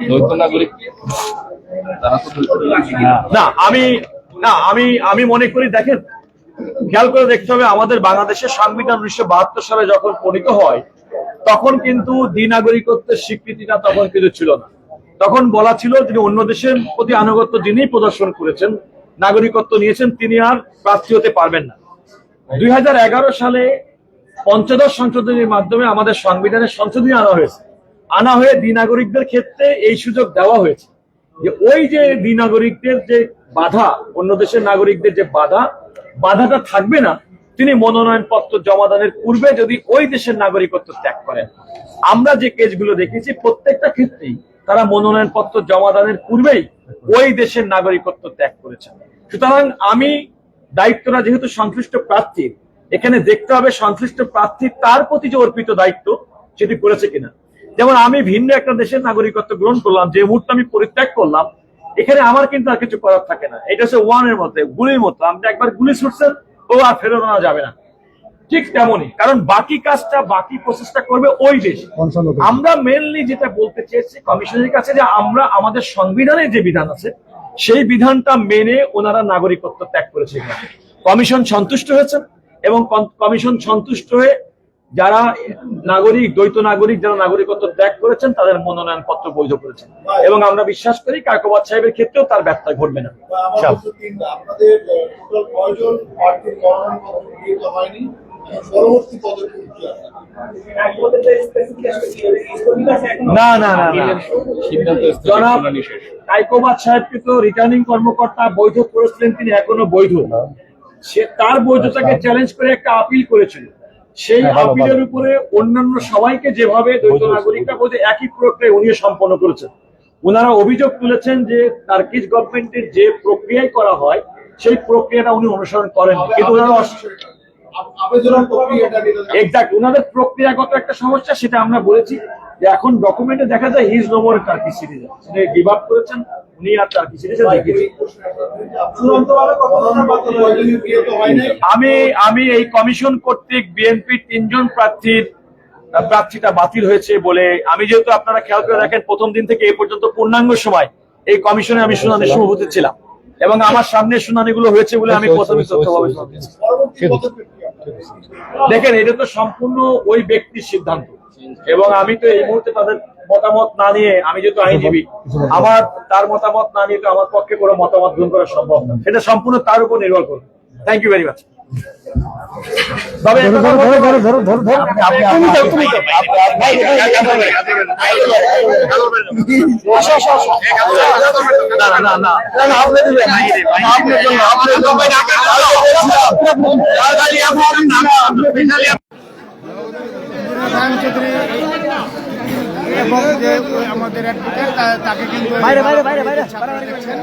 দ্বৈত নাগরিক না আমি না আমি আমি মনে করি, দেখেন খেয়াল করে দেখতে হবে, আমাদের বাংলাদেশের সংবিধান 1972 সালে যখন প্রণীত হয় তখন কিন্তু দ্বিনাগরিকত্বের স্বীকৃতিটা তখন কিন্তু ছিল না। তখন বলা ছিল যে অন্য দেশের প্রতি আনুগত্য যিনি প্রদর্শন করেছেন, নাগরিকত্ব নিয়েছেন, তিনি আর প্রার্থী হতে পারবেন না। 2011 সালে পঞ্চদশ সংশোধনীর মাধ্যমে আমাদের সংবিধানের সংশোধনী আনা হয়ে দ্বিনাগরিকদের ক্ষেত্রে এই সুযোগ দেওয়া হয়েছে যে ওই যে দ্বিনাগরিকদের যে বাধা, অন্য দেশের নাগরিকদের যে বাধাটা থাকবে না, তিনি মনোনয়ন পত্র জমাদানের পূর্বে যদি ওই দেশের নাগরিকত্ব ত্যাগ করেন। আমরা যে কেসগুলো দেখেছি প্রত্যেকটা ক্ষেত্রেই তারা মনোনয়ন পত্র জমাদানের পূর্বেই ওই দেশের নাগরিকত্ব ত্যাগ করেছেন। সুতরাং আমি দায়িত্বটা যেহেতু সংশ্লিষ্ট প্রার্থীর, এখানে দেখতে হবে সংশ্লিষ্ট প্রার্থী তার প্রতি যে অর্পিত দায়িত্ব সেটি করেছে কিনা। যেমন আমি ভিন্ন একটা দেশের নাগরিকত্ব গ্রহণ করলাম, যে মুহূর্তে আমি পরিত্যাগ করলাম, এখানে আমার কিন্তু আর কিছু করার থাকে না। এটা হচ্ছে ওয়ানের মধ্যে গুলির মতো, আপনি একবার গুলি ছুটছেন ও আর ফেরত আনা যাবে না। ঠিক তেমনই, কারণ বাকি কাজটা বাকি প্রসেসটা করবে ওই দেশ। আমরা মেনলি যেটা বলতে চেয়েছি কমিশনের কাছে, যে আমরা আমাদের সংবিধানে যে বিধান আছে সেই বিধানটা মেনে ওনারা নাগরিকত্ব ত্যাগ করেছে। কমিশন সন্তুষ্ট হয়েছেন এবং কমিশন সন্তুষ্ট হয়ে যারা নাগরিক, দ্বৈত নাগরিক যারা নাগরিকত্ব ত্যাগ করেছেন তাদের মনোনয়ন পত্র বৈধ করেছেন, এবং আমরা বিশ্বাস করি কায়কোবাদ সাহেবের ক্ষেত্রেও তার ব্যর্থ ঘটবে না। না না না জনাব কায়কোবাদ সাহেবকে তো রিটার্নিং কর্মকর্তা বৈধ করেছিলেন, তিনি এখনো বৈধ। সে তার বৈধতাকে চ্যালেঞ্জ করে একটা আপিল করেছিল। সেই আপিলের উপরে অন্যান্য সবাইকে যেভাবে দ্বৈত নাগরিকরা বলতে একই প্রক্রিয়া উনি সম্পন্ন করেছেন। ওনারা অভিযোগ তুলেছেন যে টার্কিশ গভর্নমেন্টের যে প্রক্রিয়ায় করা হয় সেই প্রক্রিয়াটা উনি অনুসরণ করেন, কিন্তু ওনাদের প্রক্রিয়াগত একটা সমস্যা, সেটা আমরা বলেছি যে এখন ডকুমেন্টে দেখা যায় he is no more Turkish citizen, তিনি গিভ আপ করেছেন, উনি আর টার্কিশ সিটিজেন দেখিয়েছেন। আমি এই কমিশন কর্তৃক বিএনপির 3 জন প্রার্থীটা বাতিল হয়েছে বলে, আমি যেহেতু আপনারা খেয়াল করে দেখেন প্রথম দিন থেকে এই পর্যন্ত পূর্ণাঙ্গ সময় এই কমিশনে আমি শুনানির সভাপতি ছিলাম এবং আমার সামনে শুনানিগুলো হয়েছে বলে আমি প্রথমে তথ্যভাবে দেখেন, এটা তো সম্পূর্ণ ওই ব্যক্তির সিদ্ধান্ত, এবং আমি তো এই মুহূর্তে তাদের মতামত না নিয়ে, আমি যেহেতু আইনজীবী, আমার তার মতামত না নিয়ে তো আমার পক্ষে কোনো মতামত গ্রহণ করা সম্ভব না, সেটা সম্পূর্ণ তার উপর নির্ভর করবে। Thank you very much. এবং যে আমাদের অ্যাডভোকেট তাকে কিন্তু বাইরে এখানে দেখছেন